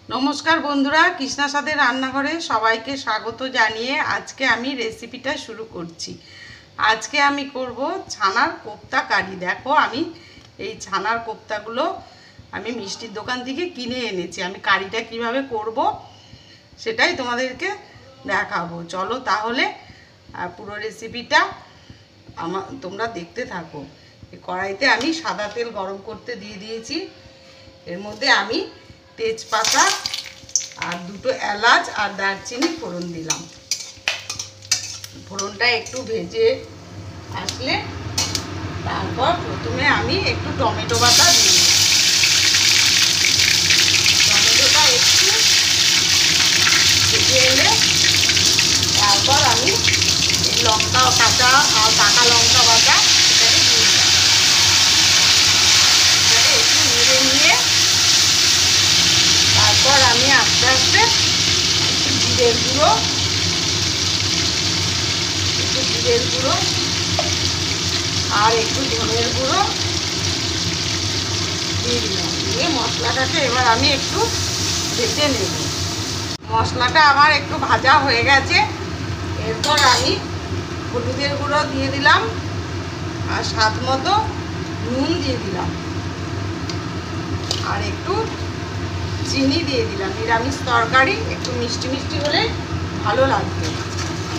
नमस्कार बंधुरा कृष्णा साथी रान्नाघरे सबाइके स्वागत जानिए आज के आमी रेसिपिटा शुरू करছি। आज के आमी करब छानार कोफ्ता कारी। देखो आमी এই ছানার কোফতাগুলো আমি মিষ্টির দোকান থেকে কিনে এনেছি। আমি কারিটা কিভাবে করব সেটাই তোমাদেরকে দেখাবো। চলো তাহলে পুরো রেসিপিটা তোমরা দেখতে থাকো। এই কড়াইতে আমি সাদা তেল গরম করতে দিয়ে দিয়েছি। এর মধ্যে আমি তেজপাতা আর দুটো এলাচ আর দারচিনি ফোড়ন দিলাম। ফোড়নটা একটু ভেজে আসলে তারপর প্রথমে আমি একটু টমেটো বাটা দিয়ে দিলাম। টমেটোটা একটু ভেজে এলে তারপর আমি এই লঙ্কা কাঁচা আর পাকা লঙ্কা বাটা এটাকে দিয়ে দিলাম। এটাকে একটু নেড়ে নিয়ে তারপর আমি আস্তে আস্তে একটু জিরের গুঁড়ো আর একটু ধনের গুঁড়ো দিয়ে দিলাম। দিয়ে মশলাটাকে এবার আমি একটু ভেজে নেব। মশলাটা আমার একটু ভাজা হয়ে গেছে। এরপর আমি হলুদের গুঁড়ো দিয়ে দিলাম আর স্বাদ মতো নুন দিয়ে দিলাম আর একটু চিনি দিয়ে দিলাম। নিরামিষ তরকারি একটু মিষ্টি মিষ্টি হলে ভালো লাগবে।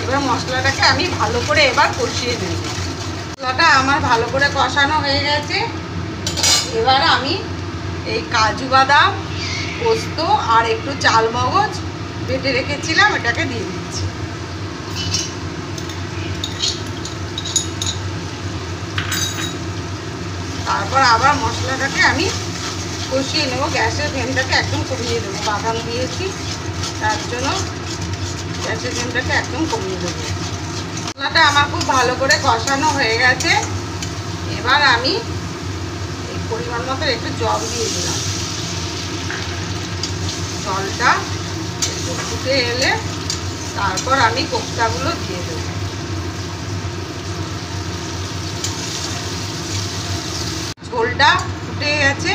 এবার মশলাটাকে আমি ভালো করে এবার কষিয়ে নেব। মশলাটা আমার ভালো করে কষানো হয়ে গেছে। এবার আমি এই কাজু বাদাম পোস্ত আর একটু চাল মগজ বেটে রেখেছিলাম এটাকে দিয়ে দিচ্ছি। তারপর আবার মশলাটাকে আমি কষিয়ে নেব। গ্যাসের ফ্লেমটাকে একদম কমিয়ে দেবো। বাদাম দিয়েছি তার জন্য গ্যাসের ফ্লেমটাকে একদম কমিয়ে দেবো। মশলাটা আমার খুব ভালো করে কষানো হয়ে গেছে। এবার আমি এই পরিমাণ মতো একটু জল দিয়ে দিলাম। জলটা একটু ফুটে এলে তারপর আমি কোফতাগুলো দিয়ে দেবো। ঝোলটা ফুটে গেছে।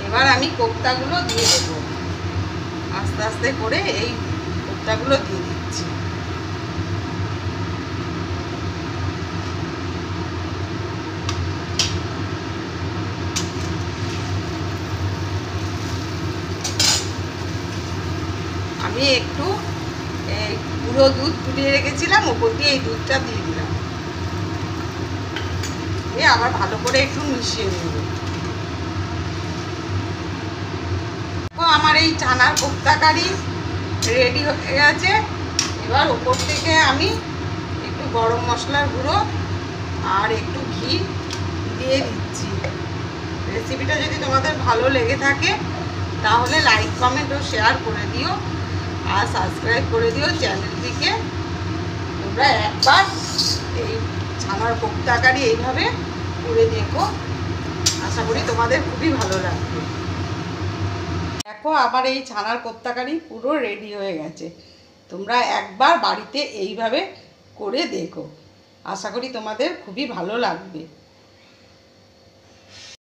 এবার আমি কোফতাগুলো দিয়ে দেবো। আস্তে আস্তে করে এই কোফতাগুলো দিয়ে দিচ্ছি। আমি একটু এই গুঁড়ো দুধ ফুটিয়ে রেখেছিলাম ওপর দিয়ে এই দুধটা দিয়ে দিলাম। দিয়ে আবার ভালো করে একটু মিশিয়ে নেব। আমার এই ছানার কোফতা কারি রেডি হয়ে গেছে। এবার ওপর থেকে আমি একটু গরম মশলার গুঁড়ো আর একটু ঘি দিয়ে দিচ্ছি। রেসিপিটা যদি তোমাদের ভালো লেগে থাকে তাহলে লাইক কমেন্ট ও শেয়ার করে দিও আর সাবস্ক্রাইব করে দিও চ্যানেলটিকে। তোমরা একবার এই ছানার কোফতা কারি এইভাবে করে দেখো। আশা করি তোমাদের খুবই ভালো লাগবে। দেখো আমার এই ছানার কোফতা কারি পুরো রেডি হয়ে গেছে। তোমরা একবার বাড়িতে এইভাবে করে দেখো। আশা করি তোমাদের খুবই ভালো লাগবে।